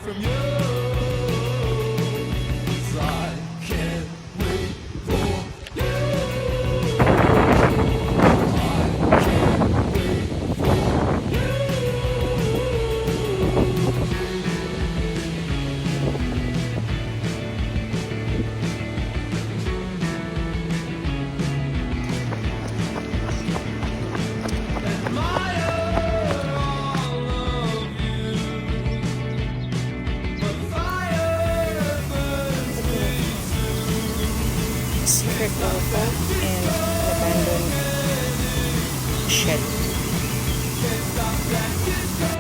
from you. 'Cause I can't wait for you. I can't wait for you. Admire all of you, but fire burns me too. Secret logo and abandoned shed. Can't stop that